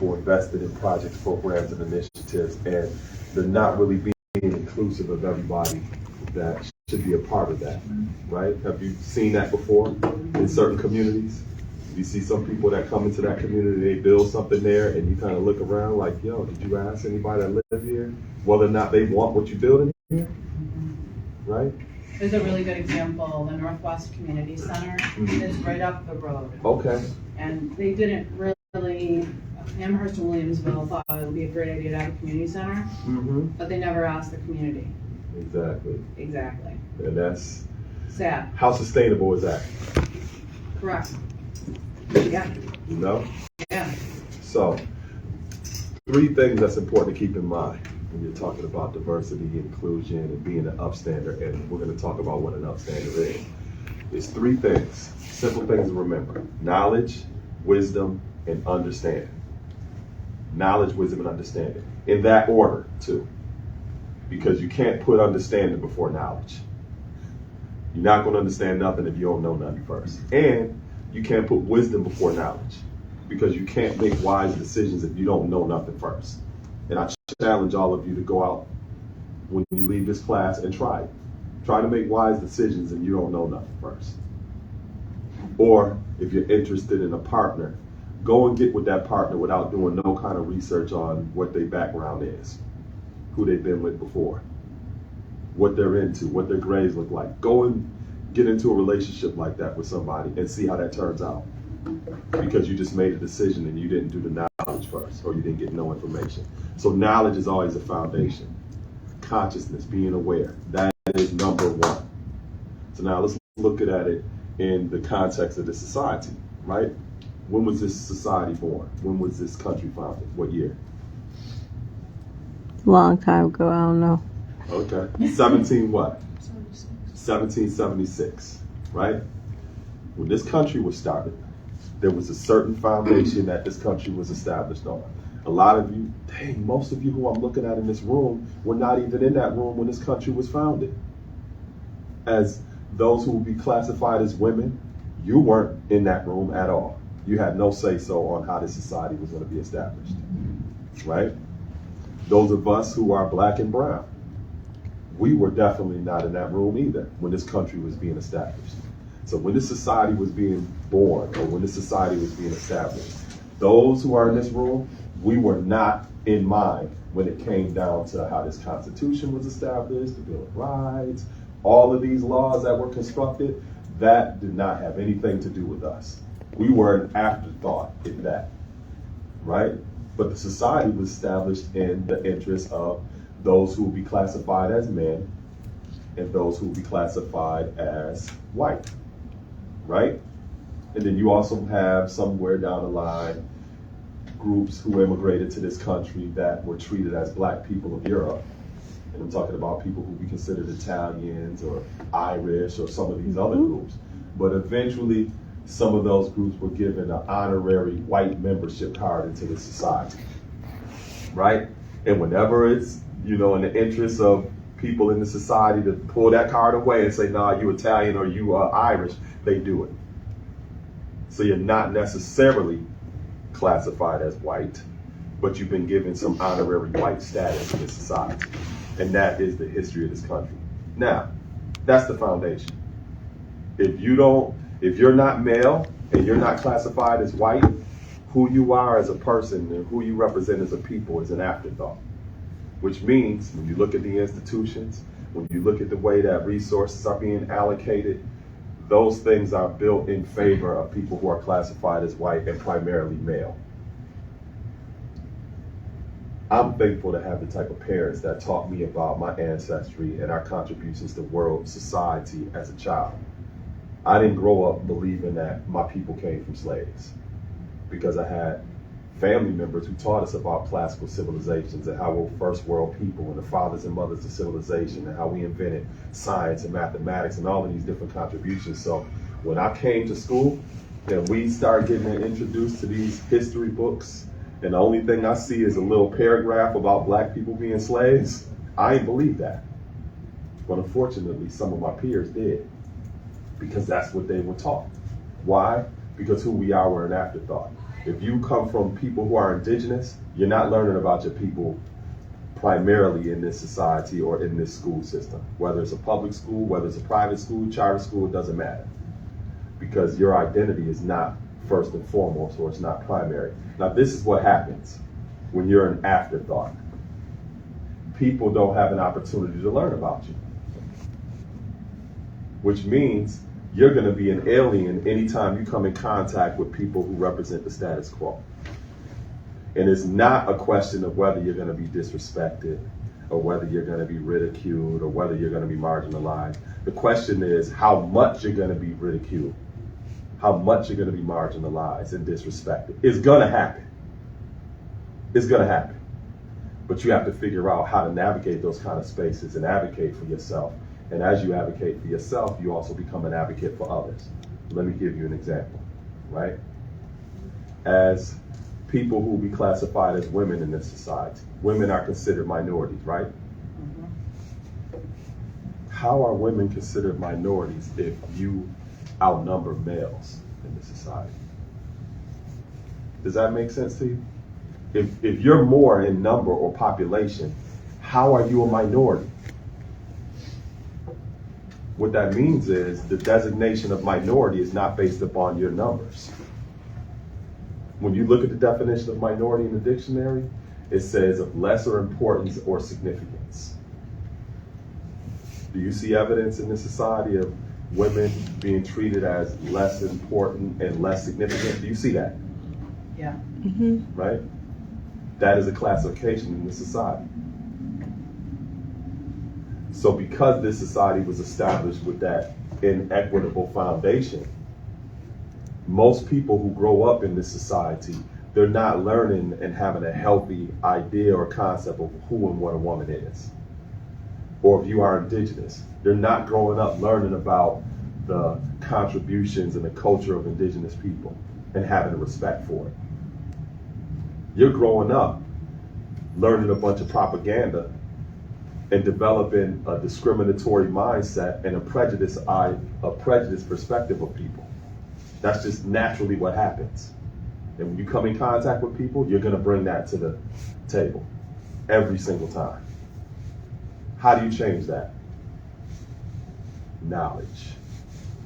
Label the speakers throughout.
Speaker 1: people invested in projects, programs, and initiatives, and they're not really being inclusive of everybody that should be a part of that, right? Have you seen that before in certain communities? You see some people that come into that community, they build something there, and you kind of look around like, yo, did you ask anybody that live here whether or not they want what you're building here? Right?
Speaker 2: There's a really good example, the Northwest Community Center. It's right up the road.
Speaker 1: Okay.
Speaker 2: And they didn't really, Amherst and Williamsville thought it would be a great idea to have a community center, but they never asked the community. Exactly.
Speaker 1: And that's
Speaker 2: sad.
Speaker 1: How sustainable is that?
Speaker 2: Correct. Yeah.
Speaker 1: You know?
Speaker 2: Yeah.
Speaker 1: So, 3 things that's important to keep in mind when you're talking about diversity, inclusion, and being an upstander, and we're going to talk about what an upstander is. It's 3 things, simple things to remember: knowledge, wisdom, and understanding. Knowledge, wisdom, and understanding. In that order, too. Because you can't put understanding before knowledge. You're not going to understand nothing if you don't know nothing first. And you can't put wisdom before knowledge, because you can't make wise decisions if you don't know nothing first. And I challenge all of you to go out when you leave this class and try it. Try to make wise decisions and you don't know nothing first. Or if you're interested in a partner, go and get with that partner without doing no kind of research on what their background is, who they've been with before, what they're into, what their grades look like. Go and get into a relationship like that with somebody and see how that turns out. Because you just made a decision and you didn't do the knowledge first, or you didn't get no information. So knowledge is always a foundation. Consciousness, being aware, that is number 1. So now let's look at it in the context of the society, right? When was this society born? When was this country founded? What year?
Speaker 3: Long time ago, I don't know.
Speaker 1: Okay, 1776, right? When this country was started, there was a certain foundation that this country was established on. A lot of you, most of you who I'm looking at in this room were not even in that room when this country was founded. As those who will be classified as women, you weren't in that room at all. You had no say-so on how this society was going to be established, right? Those of us who are black and brown, we were definitely not in that room either when this country was being established. So when this society was being born, or when this society was being established, those who are in this room, we were not in mind when it came down to how this Constitution was established, the Bill of Rights, all of these laws that were constructed. That did not have anything to do with us. We were an afterthought in that, right? But the society was established in the interest of those who will be classified as men and those who will be classified as white, right? And then you also have somewhere down the line groups who immigrated to this country that were treated as black people of Europe. And I'm talking about people who we considered Italians or Irish or some of these other groups. But eventually, some of those groups were given an honorary white membership card into the society, right? And whenever it's, in the interest of people in the society to pull that card away and say, nah, you Italian or you are Irish, they do it. So you're not necessarily classified as white, but you've been given some honorary white status in this society. And that is the history of this country. Now, that's the foundation. If you're not male and you're not classified as white, who you are as a person and who you represent as a people is an afterthought. Which means when you look at the institutions, when you look at the way that resources are being allocated, those things are built in favor of people who are classified as white and primarily male. I'm thankful to have the type of parents that taught me about my ancestry and our contributions to world society as a child. I didn't grow up believing that my people came from slaves, because I had family members who taught us about classical civilizations and how we're first world people and the fathers and mothers of civilization and how we invented science and mathematics and all of these different contributions. So when I came to school and we started getting introduced to these history books, and the only thing I see is a little paragraph about black people being slaves, I didn't believe that. But unfortunately, some of my peers did, because that's what they were taught. Why? Because who we are, we're an afterthought. If you come from people who are indigenous, you're not learning about your people primarily in this society or in this school system. Whether it's a public school, whether it's a private school, charter school, it doesn't matter. Because your identity is not first and foremost, or it's not primary. Now, this is what happens when you're an afterthought. People don't have an opportunity to learn about you. Which means you're going to be an alien anytime you come in contact with people who represent the status quo. And it's not a question of whether you're going to be disrespected or whether you're going to be ridiculed or whether you're going to be marginalized. The question is how much you're going to be ridiculed, how much you're going to be marginalized and disrespected. It's going to happen. It's going to happen. But you have to figure out how to navigate those kind of spaces and advocate for yourself. And as you advocate for yourself, you also become an advocate for others. Let me give you an example, right? As people who will be classified as women in this society, women are considered minorities, right? How are women considered minorities if you outnumber males in this society? Does that make sense to you? If you're more in number or population, how are you a minority? What that means is the designation of minority is not based upon your numbers. When you look at the definition of minority in the dictionary, it says of lesser importance or significance. Do you see evidence in this society of women being treated as less important and less significant? Do you see that?
Speaker 2: Yeah.
Speaker 3: Mm-hmm.
Speaker 1: Right? That is a classification in this society. So because this society was established with that inequitable foundation, most people who grow up in this society, they're not learning and having a healthy idea or concept of who and what a woman is. Or if you are indigenous, they're not growing up learning about the contributions and the culture of indigenous people and having a respect for it. You're growing up learning a bunch of propaganda and developing a discriminatory mindset and a prejudiced perspective of people. That's just naturally what happens. And when you come in contact with people, you're going to bring that to the table every single time. How do you change that? Knowledge.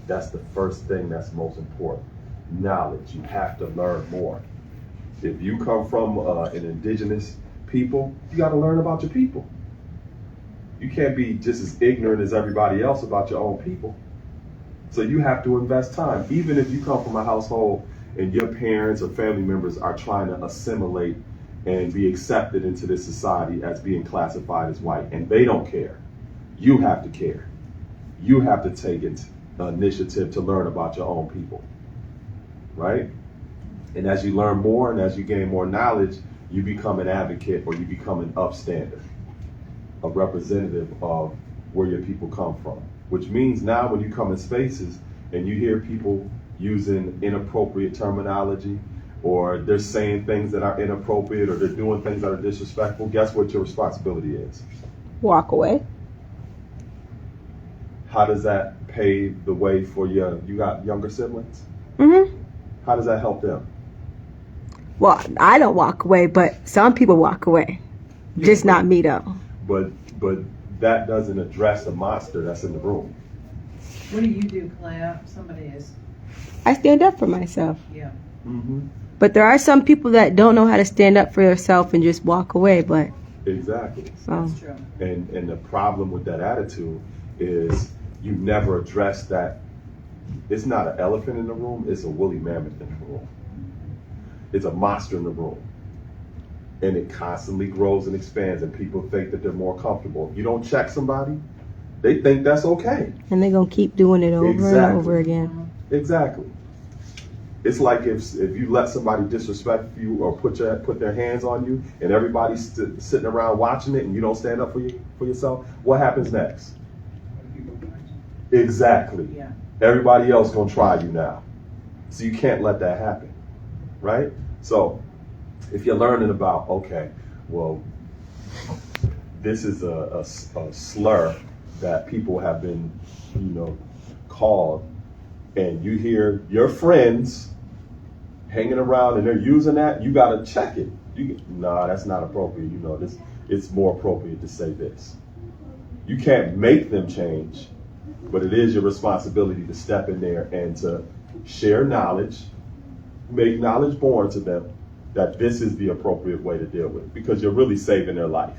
Speaker 1: That's the first thing that's most important. Knowledge. You have to learn more. If you come from an indigenous people, you got to learn about your people. You can't be just as ignorant as everybody else about your own people. So you have to invest time. Even if you come from a household and your parents or family members are trying to assimilate and be accepted into this society as being classified as white, and they don't care, you have to care. You have to take initiative to learn about your own people, right? And as you learn more and as you gain more knowledge, you become an advocate or you become an upstander, a representative of where your people come from. Which means now when you come in spaces and you hear people using inappropriate terminology, or they're saying things that are inappropriate, or they're doing things that are disrespectful, guess what your responsibility is?
Speaker 3: Walk away.
Speaker 1: How does that pave the way for you got younger siblings?
Speaker 3: Mm-hmm.
Speaker 1: How does that help them?
Speaker 3: Well, I don't walk away, but some people walk away. Just not me though.
Speaker 1: But that doesn't address the monster that's in the room.
Speaker 2: What do you do, Clea? Somebody is,
Speaker 3: I stand up for myself.
Speaker 2: yeah.
Speaker 1: Mm-hmm.
Speaker 3: But there are some people that don't know how to stand up for yourself and just walk away. But
Speaker 1: Exactly.
Speaker 2: That's true.
Speaker 1: And the problem with that attitude is you never address that. It's not an elephant in the room, it's a woolly mammoth in the room. It's a monster in the room. And it constantly grows and expands, and people think that they're more comfortable. If you don't check somebody, they think that's okay.
Speaker 3: and they're gonna keep doing it over
Speaker 1: Exactly.
Speaker 3: and over again.
Speaker 1: Exactly. It's like if you let somebody disrespect you or put their hands on you, and everybody's sitting around watching it, and you don't stand up for yourself. What happens next? Exactly.
Speaker 2: Yeah.
Speaker 1: Everybody else gonna try you now, so you can't let that happen, right? So if you're learning about, okay, well, this is a slur that people have been, called, and you hear your friends hanging around and they're using that, you got to check it. Nah, that's not appropriate. You know, it's more appropriate to say this. You can't make them change, but it is your responsibility to step in there and to share knowledge, make knowledge born to them that this is the appropriate way to deal with it, because you're really saving their life.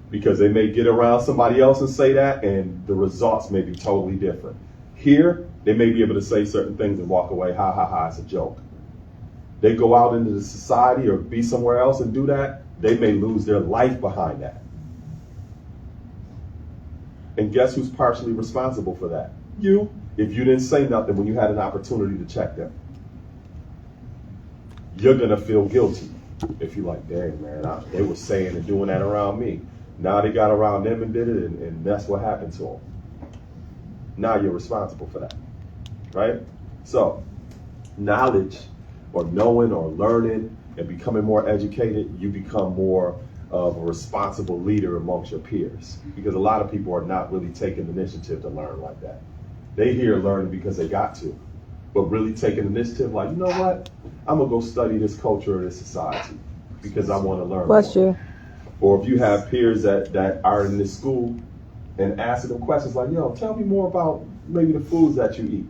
Speaker 1: Because they may get around somebody else and say that, and the results may be totally different. Here, they may be able to say certain things and walk away, ha ha ha, it's a joke. They go out into the society or be somewhere else and do that, they may lose their life behind that. And guess who's partially responsible for that? You, if you didn't say nothing when you had an opportunity to check them. You're gonna feel guilty if you're like, dang man, they were saying and doing that around me. Now they got around them and did it, and that's what happened to them. Now you're responsible for that, right? So, knowledge, or knowing or learning and becoming more educated, you become more of a responsible leader amongst your peers. Because a lot of people are not really taking initiative to learn like that. They hear learning because they got to. But really taking initiative like, you know what? I'm gonna go study this culture or this society because I wanna learn
Speaker 3: That's
Speaker 1: more.
Speaker 3: true.
Speaker 1: Or if you have peers that are in this school and asking them questions like, yo, tell me more about maybe the foods that you eat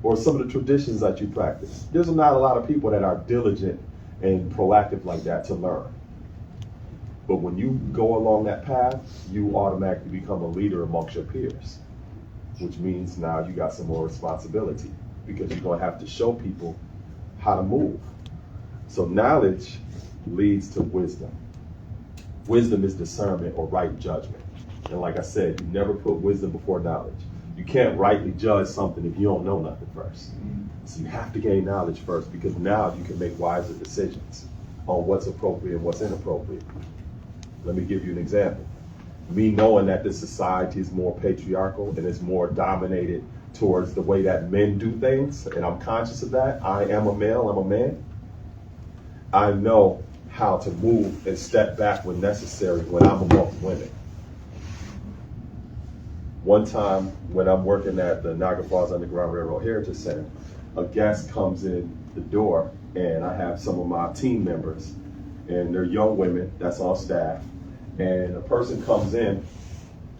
Speaker 1: or some of the traditions that you practice. There's not a lot of people that are diligent and proactive like that to learn. But when you go along that path, you automatically become a leader amongst your peers, which means now you got some more responsibility because you're gonna have to show people how to move. So knowledge leads to wisdom. Wisdom is discernment or right judgment. And like I said, you never put wisdom before knowledge. You can't rightly judge something if you don't know nothing first. So you have to gain knowledge first, because now you can make wiser decisions on what's appropriate and what's inappropriate. Let me give you an example. Me knowing that this society is more patriarchal and is more dominated towards the way that men do things, and I'm conscious of that. I am a male, I'm a man. I know how to move and step back when necessary when I'm amongst women. One time when I'm working at the Niagara Falls Underground Railroad Heritage Center, a guest comes in the door and I have some of my team members, and they're young women that's on staff, and a person comes in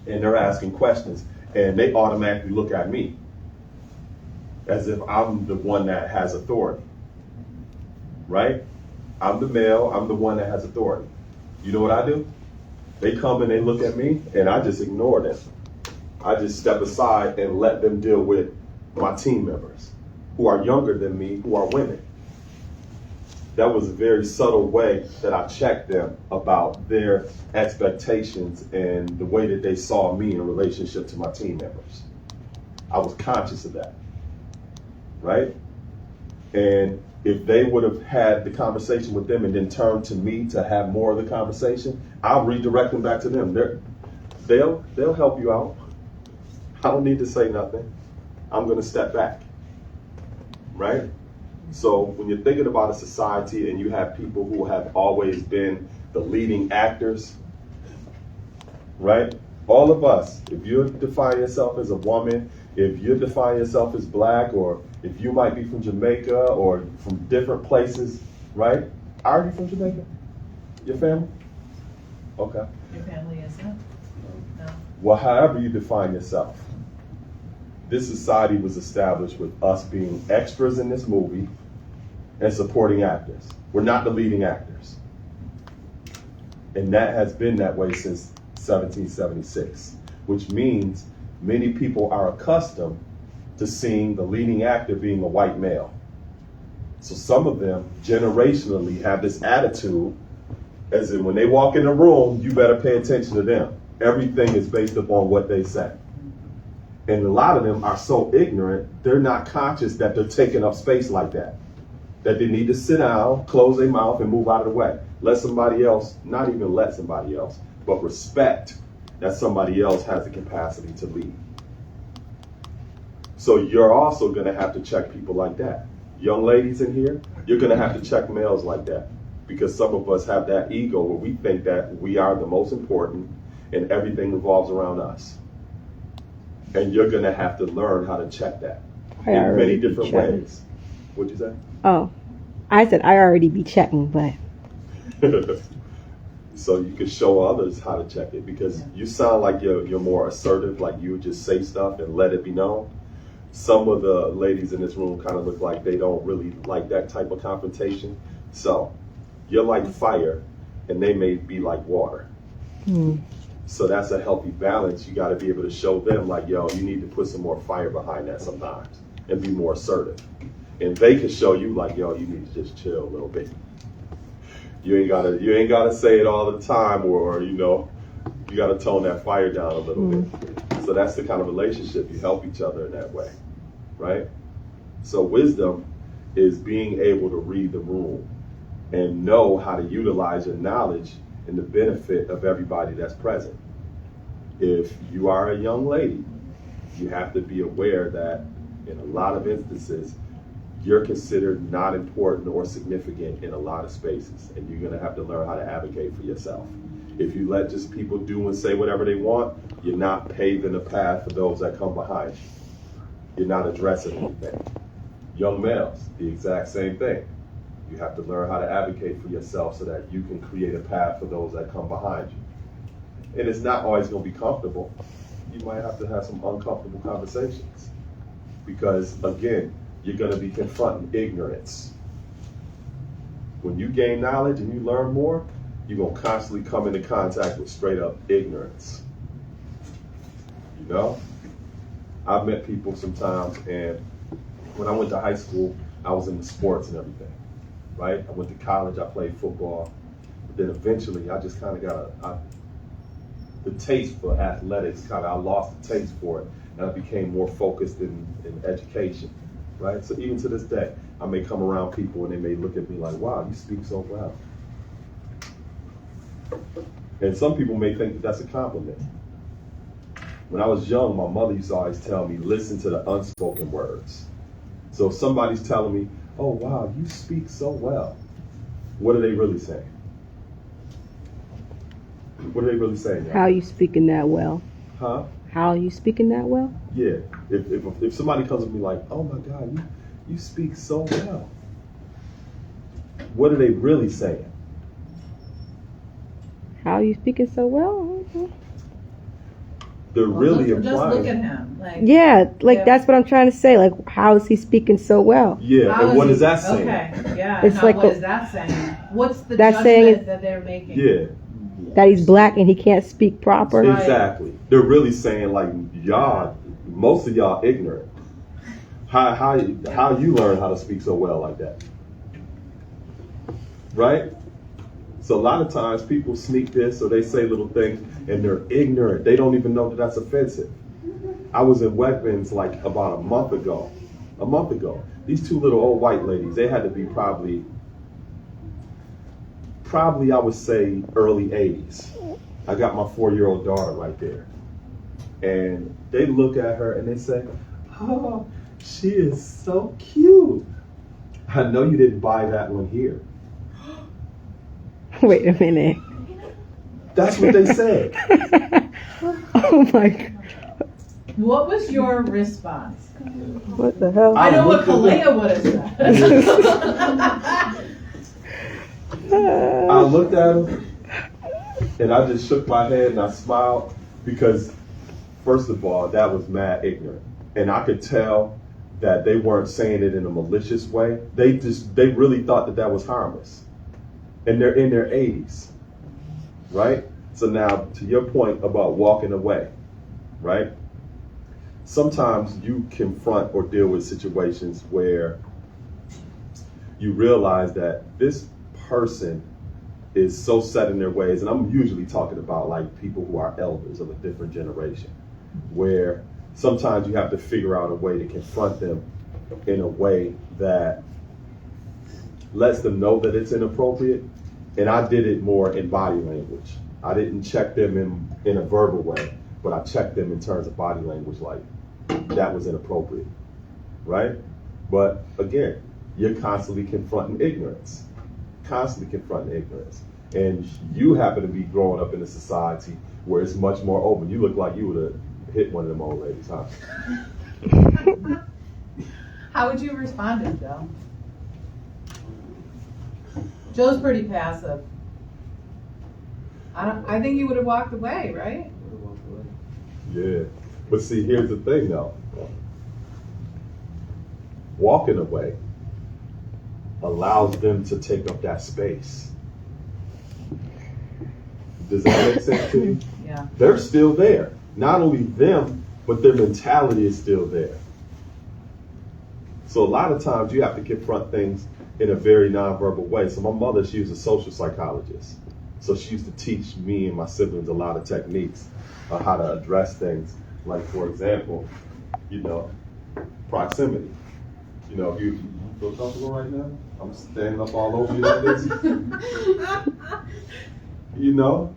Speaker 1: and they're asking questions and they automatically look at me as if I'm the one that has authority, right? I'm the male, I'm the one that has authority. You know what I do? They come and they look at me and I just ignore them. I just step aside and let them deal with my team members who are younger than me, who are women. That was a very subtle way that I checked them about their expectations and the way that they saw me in relationship to my team members. I was conscious of that, right? And if they would have had the conversation with them and then turned to me to have more of the conversation, I'll redirect them back to them. They'll help you out. I don't need to say nothing. I'm gonna step back, right? So when you're thinking about a society and you have people who have always been the leading actors, right? All of us, if you define yourself as a woman, if you define yourself as black, or if you might be from Jamaica or from different places, right? Are you from Jamaica? Your family? Okay.
Speaker 4: Your family isn't? No.
Speaker 1: Well, however you define yourself, this society was established with us being extras in this movie and supporting actors. We're not the leading actors. And that has been that way since 1776, which means many people are accustomed to seeing the leading actor being a white male. So some of them generationally have this attitude as in when they walk in the room, you better pay attention to them. Everything is based upon what they say. And a lot of them are so ignorant, they're not conscious that they're taking up space like that. That they need to sit down, close their mouth, and move out of the way. Let somebody else, not even let somebody else, but respect that somebody else has the capacity to lead. So you're also gonna have to check people like that. Young ladies in here, you're gonna have to check males like that. Because some of us have that ego where we think that we are the most important and everything revolves around us. And you're gonna have to learn how to check that in many different ways. What'd you say?
Speaker 3: Oh, I said I already be checking, but
Speaker 1: So you can show others how to check it, because you sound like you're more assertive, like you would just say stuff and let it be known. Some of the ladies in this room kind of look like they don't really like that type of confrontation. So you're like fire and they may be like water. So that's a healthy balance. You got to be able to show them like, yo, you need to put some more fire behind that sometimes and be more assertive. And they can show you like, yo, you need to just chill a little bit. You ain't gotta say it all the time, or you gotta tone that fire down a little bit. So that's the kind of relationship you help each other in that way, right? So wisdom is being able to read the room and know how to utilize your knowledge in the benefit of everybody that's present. If you are a young lady, you have to be aware that in a lot of instances, you're considered not important or significant in a lot of spaces, and you're going to have to learn how to advocate for yourself. If you let just people do and say whatever they want, you're not paving the path for those that come behind you. You're not addressing anything. Young males, the exact same thing. You have to learn how to advocate for yourself so that you can create a path for those that come behind you. And it's not always going to be comfortable. You might have to have some uncomfortable conversations, because again, you're going to be confronting ignorance. When you gain knowledge and you learn more, you're going to constantly come into contact with straight up ignorance. I've met people sometimes, and when I went to high school, I was into sports and everything, right? I went to college, I played football, but then eventually I just kind of got the taste for athletics, I lost the taste for it, and I became more focused in education. Right? So even to this day, I may come around people and they may look at me like, wow, you speak so well. And some people may think that that's a compliment. When I was young, my mother used to always tell me, listen to the unspoken words. So if somebody's telling me, oh, wow, you speak so well, what are they really saying? What are they really saying?
Speaker 3: how you speaking that well?
Speaker 1: Huh?
Speaker 3: How you speaking that well?
Speaker 1: Yeah. If somebody comes to me like, oh my God, you speak so well, what are they really saying?
Speaker 3: How you speaking so well?
Speaker 1: They're really
Speaker 4: Just
Speaker 1: implying.
Speaker 4: look at him.
Speaker 3: Yeah,
Speaker 4: Yeah.
Speaker 3: that's what I'm trying to say. Like, how is he speaking so well?
Speaker 1: Yeah,
Speaker 4: How
Speaker 1: and what
Speaker 4: he-
Speaker 1: is that saying?
Speaker 4: Okay, yeah.
Speaker 3: It's
Speaker 4: now
Speaker 3: like
Speaker 4: what
Speaker 3: a-
Speaker 4: is that saying? What's the
Speaker 3: That's
Speaker 4: judgment
Speaker 3: saying-
Speaker 4: that they're making?
Speaker 1: Yeah,
Speaker 3: That he's black and he can't speak proper?
Speaker 4: Right.
Speaker 1: exactly. They're really saying like, y'all, most of y'all ignorant. How you learn how to speak so well like that? Right? So a lot of times people sneak this or they say little things and they're ignorant. They don't even know that that's offensive. I was in Weapons like about a month ago. These two little old white ladies, they had to be probably I would say early 80s. I got my 4-year-old daughter right there. And they look at her and they say, oh, she is so cute. I know you didn't buy that one here.
Speaker 3: Wait a minute.
Speaker 1: That's what they said.
Speaker 3: Oh my God.
Speaker 4: What was your response?
Speaker 3: What the hell?
Speaker 4: I know what
Speaker 1: looked at
Speaker 4: Kalea would have said.
Speaker 1: I looked at him and I just shook my head and I smiled, because first of all, that was mad ignorant. And I could tell that they weren't saying it in a malicious way. They really thought that was harmless. And they're in their 80s, right? So now to your point about walking away, right? Sometimes you confront or deal with situations where you realize that this person is so set in their ways, and I'm usually talking about like people who are elders of a different generation, where sometimes you have to figure out a way to confront them in a way that lets them know that it's inappropriate. And I did it more in body language. I didn't check them in a verbal way, but I checked them in terms of body language, like that was inappropriate, right? But again, you're constantly confronting ignorance. And you happen to be growing up in a society where it's much more open. You look like you would have hit one of them old ladies, huh?
Speaker 4: How would you have responded, Joe? Joe's pretty passive. I think he would have walked away, right?
Speaker 1: Yeah. But see, here's the thing though. Walking away allows them to take up that space. Does that make sense to you?
Speaker 4: Yeah.
Speaker 1: They're still there. Not only them, but their mentality is still there. So a lot of times you have to confront things in a very nonverbal way. So my mother, she was a social psychologist. So she used to teach me and my siblings a lot of techniques on how to address things. Like, for example, proximity. If you feel comfortable right now, I'm standing up all over you like this.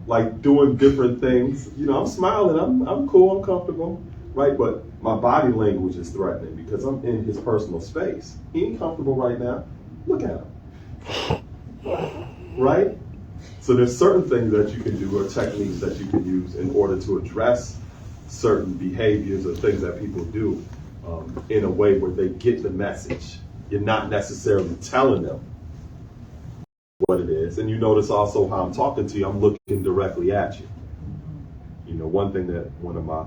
Speaker 1: Like doing different things. I'm smiling, I'm cool, I'm comfortable, right? But my body language is threatening because I'm in his personal space. He ain't comfortable right now. Look at him. Right? So there's certain things that you can do or techniques that you can use in order to address certain behaviors or things that people do in a way where they get the message. You're not necessarily telling them what it is. And you notice also how I'm talking to you, I'm looking directly at you. One thing that one of my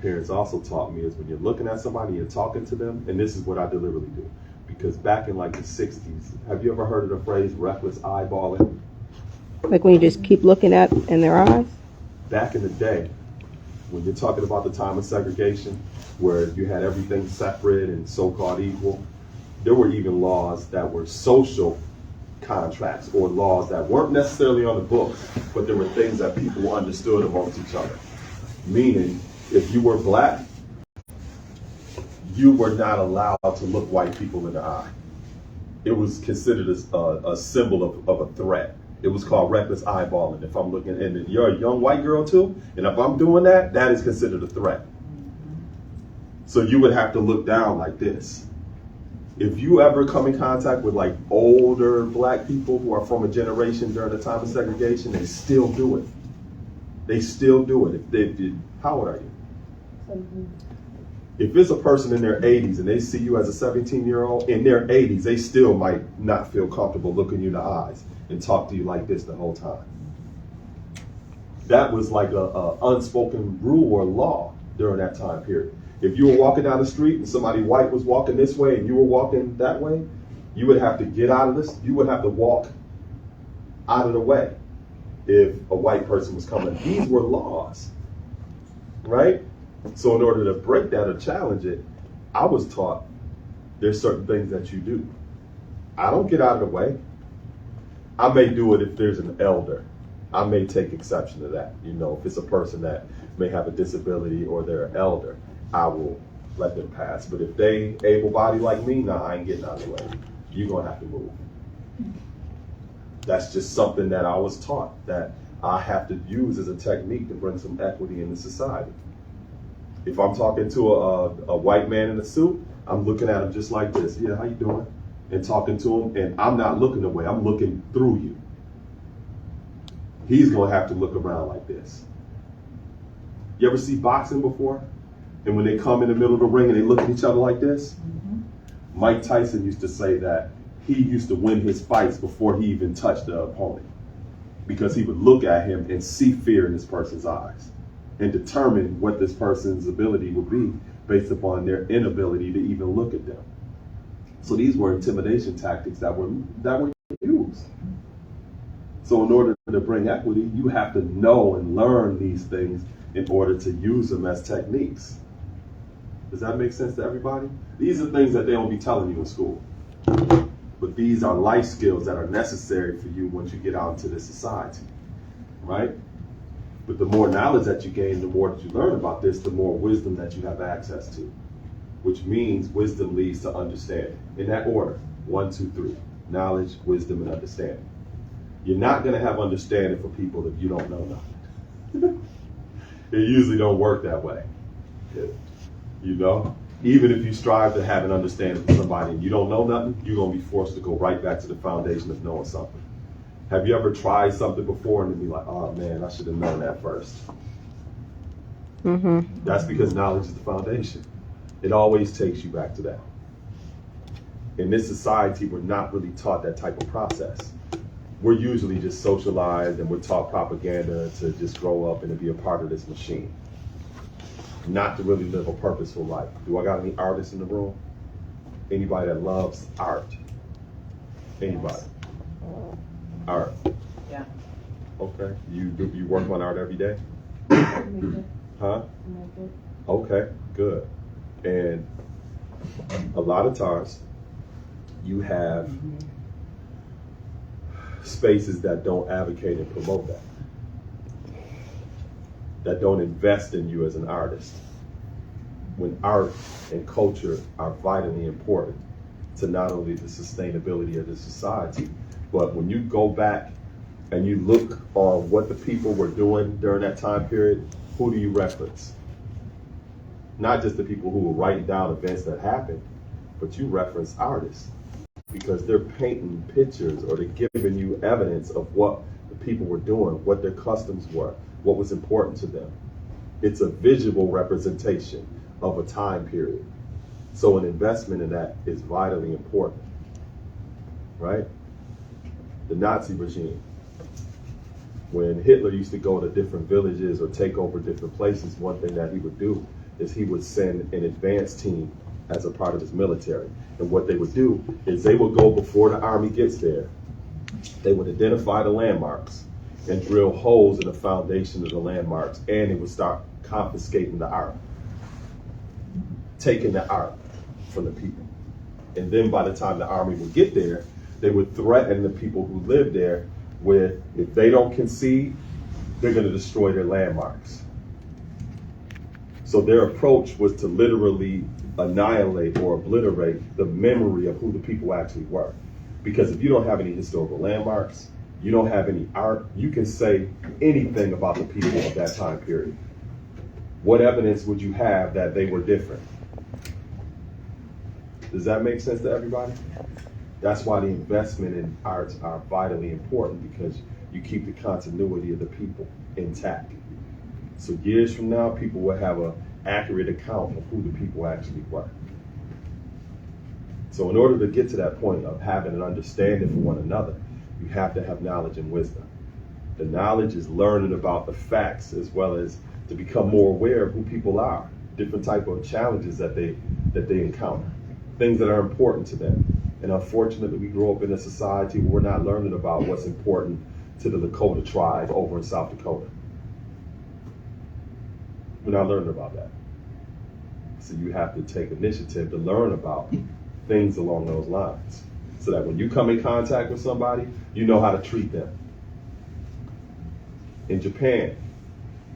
Speaker 1: parents also taught me is when you're looking at somebody, you're talking to them, and this is what I deliberately do. Because back in like the 60s, have you ever heard of the phrase reckless eyeballing?
Speaker 3: Like when you just keep looking at in their eyes?
Speaker 1: Back in the day, when you're talking about the time of segregation, where you had everything separate and so-called equal, there were even laws that were social contracts or laws that weren't necessarily on the books, but there were things that people understood amongst each other. Meaning, if you were black, you were not allowed to look white people in the eye. It was considered a symbol of a threat. It was called reckless eyeballing. If I'm looking, and you're a young white girl too, and if I'm doing that, that is considered a threat. So you would have to look down like this. If you ever come in contact with like older black people who are from a generation during the time of segregation, they still do it. They still do it. How old are you? If it's a person in their 80s and they see you as a 17-year-old, in their 80s, they still might not feel comfortable looking you in the eyes and talk to you like this the whole time. That was like a unspoken rule or law during that time period. If you were walking down the street and somebody white was walking this way and you were walking that way, you would have to get out of this. You would have to walk out of the way if a white person was coming. These were laws, right? So in order to break that or challenge it, I was taught there's certain things that you do. I don't get out of the way. I may do it if there's an elder. I may take exception to that. If it's a person that may have a disability or they're an elder, I will let them pass. But if they able-bodied like me, nah, I ain't getting out of the way. You're gonna have to move. That's just something that I was taught that I have to use as a technique to bring some equity into society. If I'm talking to a white man in a suit, I'm looking at him just like this. Yeah, how you doing? And talking to him, and I'm not looking away. I'm looking through you. He's gonna have to look around like this. You ever see boxing before? And when they come in the middle of the ring and they look at each other like this? Mm-hmm. Mike Tyson used to say that he used to win his fights before he even touched the opponent, because he would look at him and see fear in this person's eyes and determine what this person's ability would be based upon their inability to even look at them. So these were intimidation tactics that were used. So in order to bring equity, you have to know and learn these things in order to use them as techniques. Does that make sense to everybody? These are things that they don't be telling you in school. But these are life skills that are necessary for you once you get out into this society, right? But the more knowledge that you gain, the more that you learn about this, the more wisdom that you have access to, which means wisdom leads to understanding. In that order, 1, 2, 3, knowledge, wisdom, and understanding. You're not gonna have understanding for people if you don't know nothing. It usually don't work that way. Even if you strive to have an understanding for somebody and you don't know nothing, you're gonna be forced to go right back to the foundation of knowing something. Have you ever tried something before and then be like, oh man, I should have known that first? Mm-hmm. That's because knowledge is the foundation. It always takes you back to that. in this society, we're not really taught that type of process. We're usually just socialized and we're taught propaganda to just grow up and to be a part of this machine, not to really live a purposeful life. Do I got any artists in the room? Anybody that loves art? Anybody?
Speaker 4: Yes.
Speaker 1: Art.
Speaker 4: Yeah.
Speaker 1: Okay. You work on art every day? Huh? Okay, good. And a lot of times you have spaces that don't advocate and promote that don't invest in you as an artist. When art and culture are vitally important to not only the sustainability of the society, but when you go back and you look on what the people were doing during that time period, who do you reference? Not just the people who were writing down events that happened, but you reference artists because they're painting pictures or they're giving you evidence of what the people were doing, what their customs were, what was important to them. It's a visual representation of a time period. So an investment in that is vitally important, right? The Nazi regime. When Hitler used to go to different villages or take over different places, one thing that he would do is he would send an advance team as a part of his military. And what they would do is they would go before the army gets there. They would identify the landmarks and drill holes in the foundation of the landmarks, and they would start confiscating the art, taking the art from the people. And then by the time the army would get there, they would threaten the people who lived there with, if they don't concede, they're going to destroy their landmarks. So their approach was to literally annihilate or obliterate the memory of who the people actually were. Because if you don't have any historical landmarks, you don't have any art, you can say anything about the people of that time period. What evidence would you have that they were different? Does that make sense to everybody? That's why the investment in arts are vitally important, because you keep the continuity of the people intact. So years from now, people will have an accurate account of who the people actually were. So in order to get to that point of having an understanding for one another, you have to have knowledge and wisdom. The knowledge is learning about the facts, as well as to become more aware of who people are, different type of challenges that they encounter, things that are important to them. And unfortunately, we grow up in a society where we're not learning about what's important to the Lakota tribe over in South Dakota. We're not learning about that. So you have to take initiative to learn about things along those lines, so that when you come in contact with somebody, you know how to treat them. In Japan,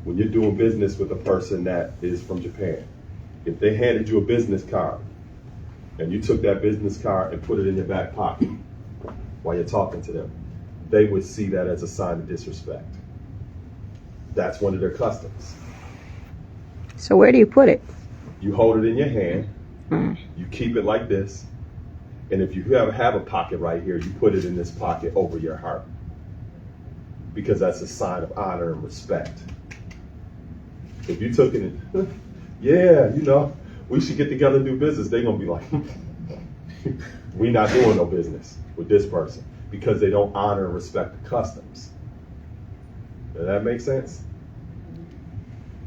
Speaker 1: when you're doing business with a person that is from Japan, if they handed you a business card and you took that business card and put it in your back pocket while you're talking to them, they would see that as a sign of disrespect. That's one of their customs.
Speaker 3: So where do you put it?
Speaker 1: You hold it in your hand, you keep it like this, and if you have a pocket right here, you put it in this pocket over your heart, because that's a sign of honor and respect. If you took it, yeah, we should get together and do business, they're gonna be like, we're not doing no business with this person, because they don't honor and respect the customs. Does that make sense?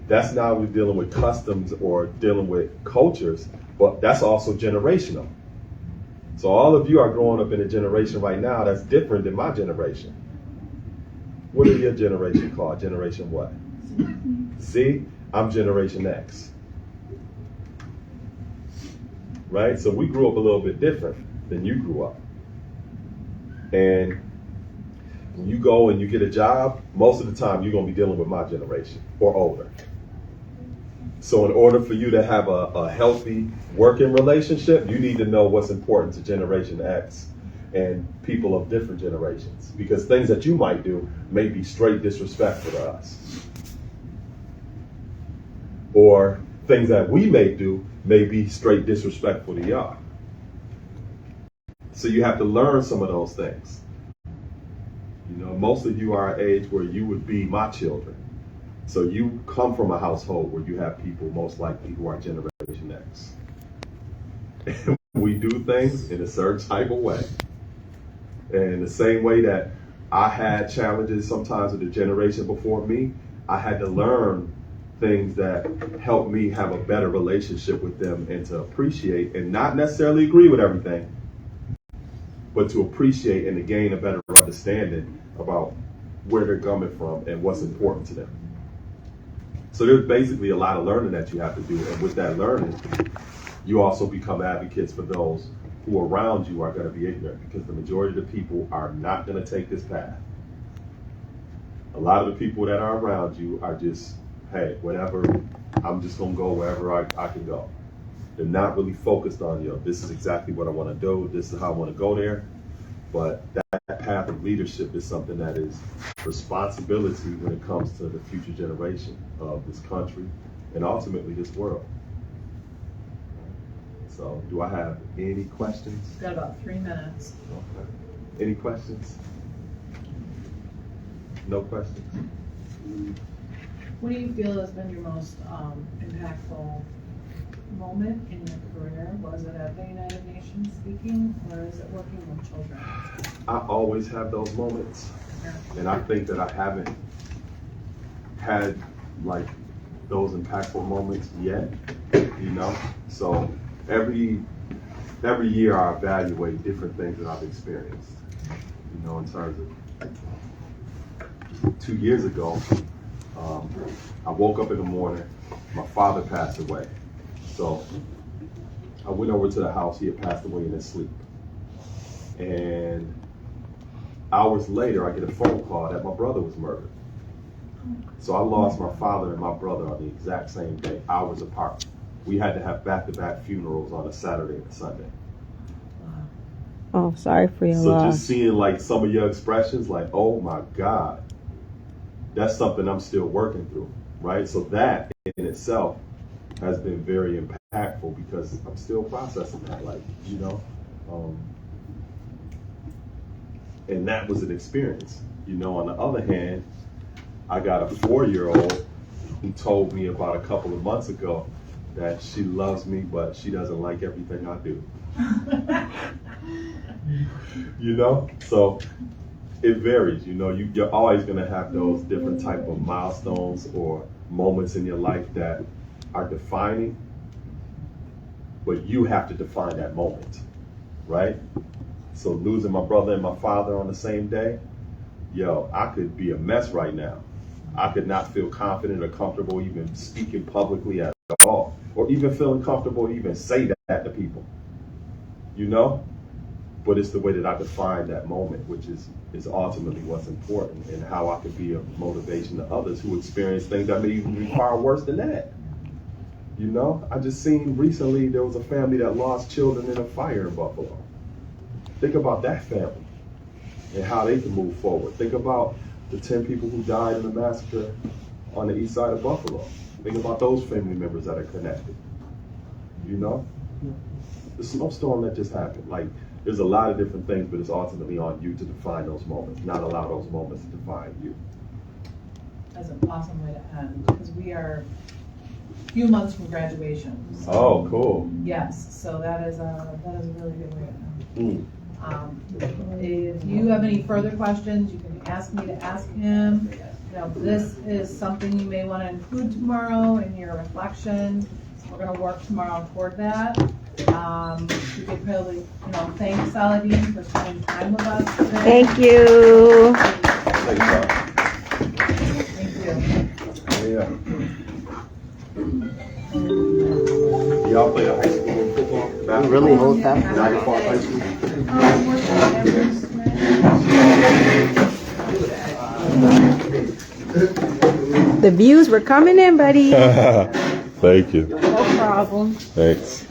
Speaker 1: That's not we're dealing with customs or dealing with cultures, but that's also generational. So all of you are growing up in a generation right now that's different than my generation. What are your generation called? Generation what? Z? I'm Generation X. Right? So we grew up a little bit different than you grew up. And when you go and you get a job, most of the time you're going to be dealing with my generation or older. So in order for you to have a healthy working relationship, you need to know what's important to Generation X and people of different generations, because things that you might do may be straight disrespectful to us. Or things that we may do may be straight disrespectful to y'all. So you have to learn some of those things. Most of you are at an age where you would be my children. So you come from a household where you have people most likely who are Generation X. we do things in a certain type of way. And the same way that I had challenges sometimes with the generation before me, I had to learn things that helped me have a better relationship with them and to appreciate and not necessarily agree with everything, but to appreciate and to gain a better understanding about where they're coming from and what's important to them. So there's basically a lot of learning that you have to do. And with that learning, you also become advocates for those who around you are going to be ignorant, because the majority of the people are not going to take this path. A lot of the people that are around you are just, hey, whatever, I'm just going to go wherever I can go. They're not really focused on, this is exactly what I want to do. This is how I want to go there. But that path of leadership is something that is responsibility when it comes to the future generation of this country and ultimately this world. So, do I have any questions?
Speaker 4: Got about 3 minutes.
Speaker 1: Okay. Any questions? No questions?
Speaker 4: What do you feel has been your most impactful moment in your career? Was it at the United Nations speaking, or is it working with children?
Speaker 1: I always have those moments, and I think that I haven't had like those impactful moments yet, So every year I evaluate different things that I've experienced, in terms of 2 years ago, I woke up in the morning, my father passed away. So I went over to the house. He had passed away in his sleep. And hours later, I get a phone call that my brother was murdered. So I lost my father and my brother on the exact same day, hours apart. We had to have back-to-back funerals on a Saturday and a Sunday.
Speaker 3: Oh, sorry for your
Speaker 1: So
Speaker 3: loss.
Speaker 1: just seeing like some of your expressions, like, oh my God, that's something I'm still working through, right? So that in itself has been very impactful because I'm still processing that, and that was an experience. On the other hand, I got a 4-year-old who told me about a couple of months ago that she loves me, but she doesn't like everything I do. So it varies. You're always going to have those different type of milestones or moments in your life that are defining, but you have to define that moment, right? So losing my brother and my father on the same day, I could be a mess right now. I could not feel confident or comfortable even speaking publicly at all, or even feeling comfortable to even say that to people, But it's the way that I define that moment, which is ultimately what's important, and how I could be a motivation to others who experience things that may even be far worse than that. I just seen recently there was a family that lost children in a fire in Buffalo. Think about that family and how they can move forward. Think about the 10 people who died in the massacre on the east side of Buffalo. Think about those family members that are connected. The snowstorm that just happened. There's a lot of different things, but it's ultimately on you to define those moments, not allow those moments to define you.
Speaker 4: That's an awesome way to end, because we are a few months from graduation. So
Speaker 1: Oh, cool.
Speaker 4: yes, so that is a really good way to end.
Speaker 1: Mm.
Speaker 4: If you have any further questions, you can ask me to ask him. This is something you may want to include tomorrow in your reflection. We're going to work tomorrow toward that. You could probably, thank Saladin for spending time with us today.
Speaker 3: Thank you.
Speaker 4: Thank you.
Speaker 1: Yeah. Y'all play a high school football?
Speaker 5: You really hold that?
Speaker 1: Niagara Falls High School?
Speaker 3: The views were coming in, buddy.
Speaker 1: Thank you.
Speaker 3: No problem.
Speaker 1: Thanks.